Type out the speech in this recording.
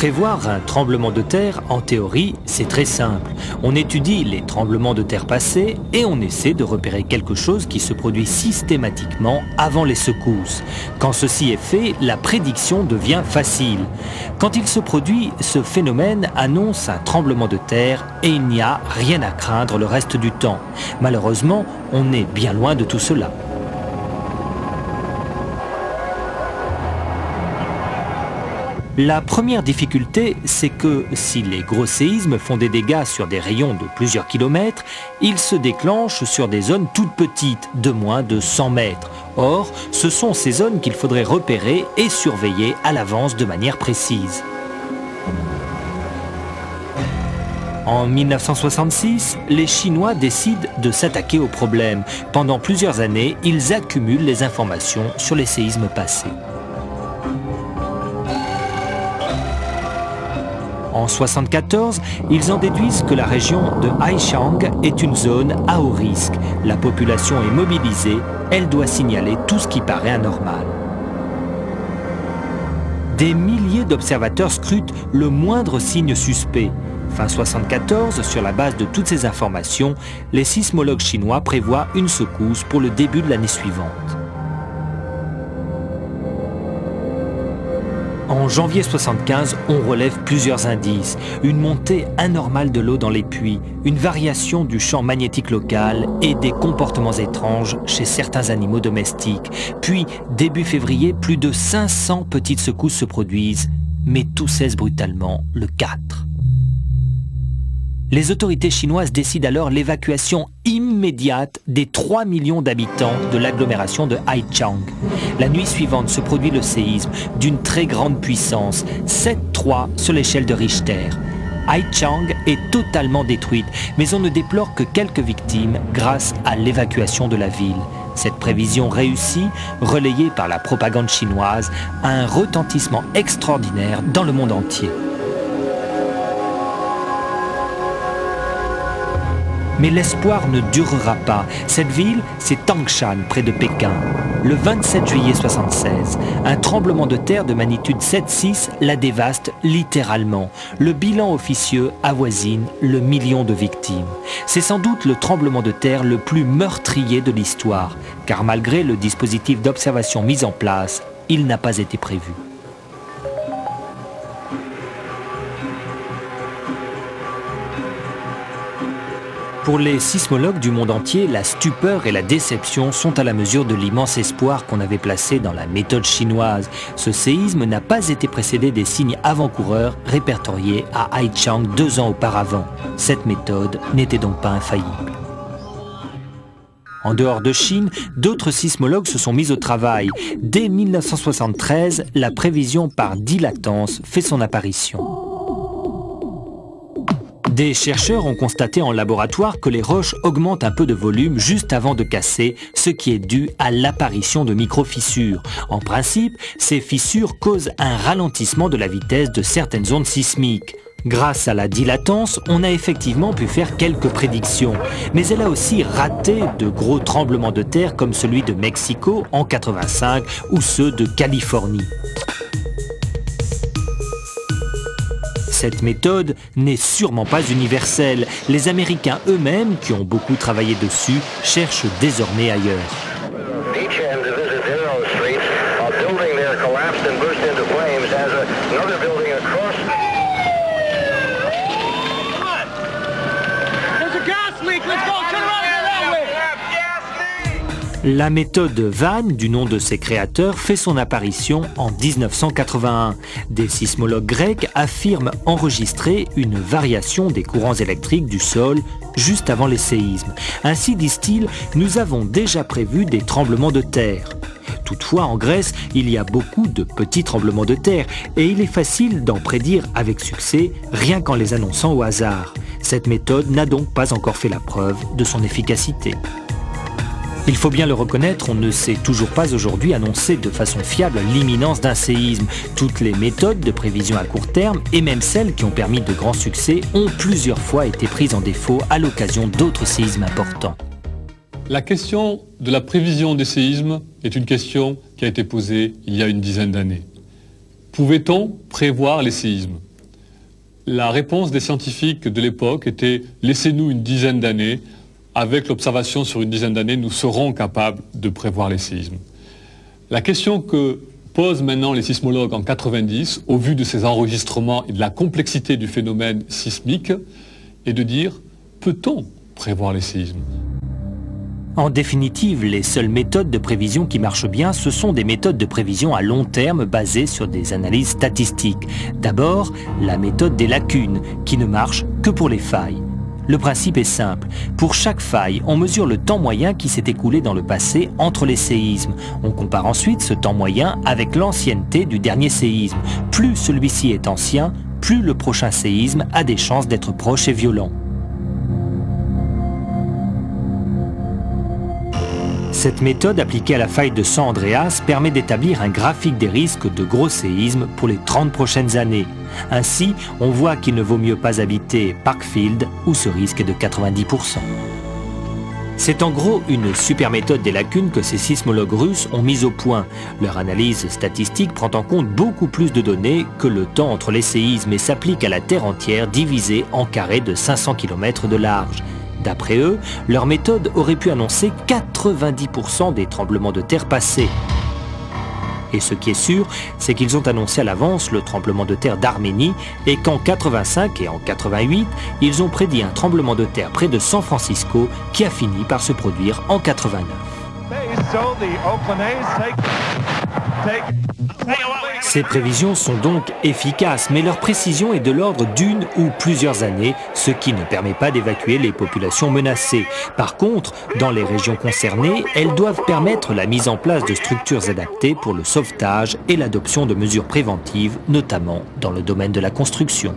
Prévoir un tremblement de terre, en théorie, c'est très simple. On étudie les tremblements de terre passés et on essaie de repérer quelque chose qui se produit systématiquement avant les secousses. Quand ceci est fait, la prédiction devient facile. Quand il se produit, ce phénomène annonce un tremblement de terre et il n'y a rien à craindre le reste du temps. Malheureusement, on est bien loin de tout cela. La première difficulté, c'est que si les gros séismes font des dégâts sur des rayons de plusieurs kilomètres, ils se déclenchent sur des zones toutes petites, de moins de 100 mètres. Or, ce sont ces zones qu'il faudrait repérer et surveiller à l'avance de manière précise. En 1966, les Chinois décident de s'attaquer au problème. Pendant plusieurs années, ils accumulent les informations sur les séismes passés. En 1974, ils en déduisent que la région de Haichang est une zone à haut risque. La population est mobilisée, elle doit signaler tout ce qui paraît anormal. Des milliers d'observateurs scrutent le moindre signe suspect. Fin 1974, sur la base de toutes ces informations, les sismologues chinois prévoient une secousse pour le début de l'année suivante. En janvier 1975, on relève plusieurs indices. Une montée anormale de l'eau dans les puits, une variation du champ magnétique local et des comportements étranges chez certains animaux domestiques. Puis, début février, plus de 500 petites secousses se produisent, mais tout cesse brutalement le 4. Les autorités chinoises décident alors l'évacuation immédiate des 3 millions d'habitants de l'agglomération de Haichang. La nuit suivante se produit le séisme d'une très grande puissance, 7,3 sur l'échelle de Richter. Haichang est totalement détruite, mais on ne déplore que quelques victimes grâce à l'évacuation de la ville. Cette prévision réussie, relayée par la propagande chinoise, a un retentissement extraordinaire dans le monde entier. Mais l'espoir ne durera pas. Cette ville, c'est Tangshan, près de Pékin. Le 27 juillet 1976, un tremblement de terre de magnitude 7,6 la dévaste littéralement. Le bilan officieux avoisine le million de victimes. C'est sans doute le tremblement de terre le plus meurtrier de l'histoire, car malgré le dispositif d'observation mis en place, il n'a pas été prévu. Pour les sismologues du monde entier, la stupeur et la déception sont à la mesure de l'immense espoir qu'on avait placé dans la méthode chinoise. Ce séisme n'a pas été précédé des signes avant-coureurs répertoriés à Haichang 2 ans auparavant. Cette méthode n'était donc pas infaillible. En dehors de Chine, d'autres sismologues se sont mis au travail. Dès 1973, la prévision par dilatance fait son apparition. Des chercheurs ont constaté en laboratoire que les roches augmentent un peu de volume juste avant de casser, ce qui est dû à l'apparition de micro-fissures. En principe, ces fissures causent un ralentissement de la vitesse de certaines ondes sismiques. Grâce à la dilatance, on a effectivement pu faire quelques prédictions, mais elle a aussi raté de gros tremblements de terre comme celui de Mexico en 1985 ou ceux de Californie. Cette méthode n'est sûrement pas universelle. Les Américains eux-mêmes, qui ont beaucoup travaillé dessus, cherchent désormais ailleurs. La méthode Van, du nom de ses créateurs, fait son apparition en 1981. Des sismologues grecs affirment enregistrer une variation des courants électriques du sol juste avant les séismes. Ainsi, disent-ils, nous avons déjà prévu des tremblements de terre. Toutefois, en Grèce, il y a beaucoup de petits tremblements de terre et il est facile d'en prédire avec succès, rien qu'en les annonçant au hasard. Cette méthode n'a donc pas encore fait la preuve de son efficacité. Il faut bien le reconnaître, on ne sait toujours pas aujourd'hui annoncer de façon fiable l'imminence d'un séisme. Toutes les méthodes de prévision à court terme, et même celles qui ont permis de grands succès, ont plusieurs fois été prises en défaut à l'occasion d'autres séismes importants. La question de la prévision des séismes est une question qui a été posée il y a une dizaine d'années. Pouvait-on prévoir les séismes? La réponse des scientifiques de l'époque était « laissez-nous une dizaine d'années, avec l'observation sur une dizaine d'années, nous serons capables de prévoir les séismes ». La question que posent maintenant les sismologues en 90, au vu de ces enregistrements et de la complexité du phénomène sismique, est de dire « peut-on prévoir les séismes ?» En définitive, les seules méthodes de prévision qui marchent bien, ce sont des méthodes de prévision à long terme basées sur des analyses statistiques. D'abord, la méthode des lacunes, qui ne marche que pour les failles. Le principe est simple. Pour chaque faille, on mesure le temps moyen qui s'est écoulé dans le passé entre les séismes. On compare ensuite ce temps moyen avec l'ancienneté du dernier séisme. Plus celui-ci est ancien, plus le prochain séisme a des chances d'être proche et violent. Cette méthode appliquée à la faille de San Andreas permet d'établir un graphique des risques de gros séismes pour les 30 prochaines années. Ainsi, on voit qu'il ne vaut mieux pas habiter Parkfield où ce risque est de 90%. C'est en gros une super méthode des lacunes que ces sismologues russes ont mise au point. Leur analyse statistique prend en compte beaucoup plus de données que le temps entre les séismes et s'applique à la Terre entière divisée en carrés de 500 km de large. D'après eux, leur méthode aurait pu annoncer 90% des tremblements de terre passés. Et ce qui est sûr, c'est qu'ils ont annoncé à l'avance le tremblement de terre d'Arménie et qu'en 85 et en 88, ils ont prédit un tremblement de terre près de San Francisco qui a fini par se produire en 89. Ces prévisions sont donc efficaces, mais leur précision est de l'ordre d'une ou plusieurs années, ce qui ne permet pas d'évacuer les populations menacées. Par contre, dans les régions concernées, elles doivent permettre la mise en place de structures adaptées pour le sauvetage et l'adoption de mesures préventives, notamment dans le domaine de la construction.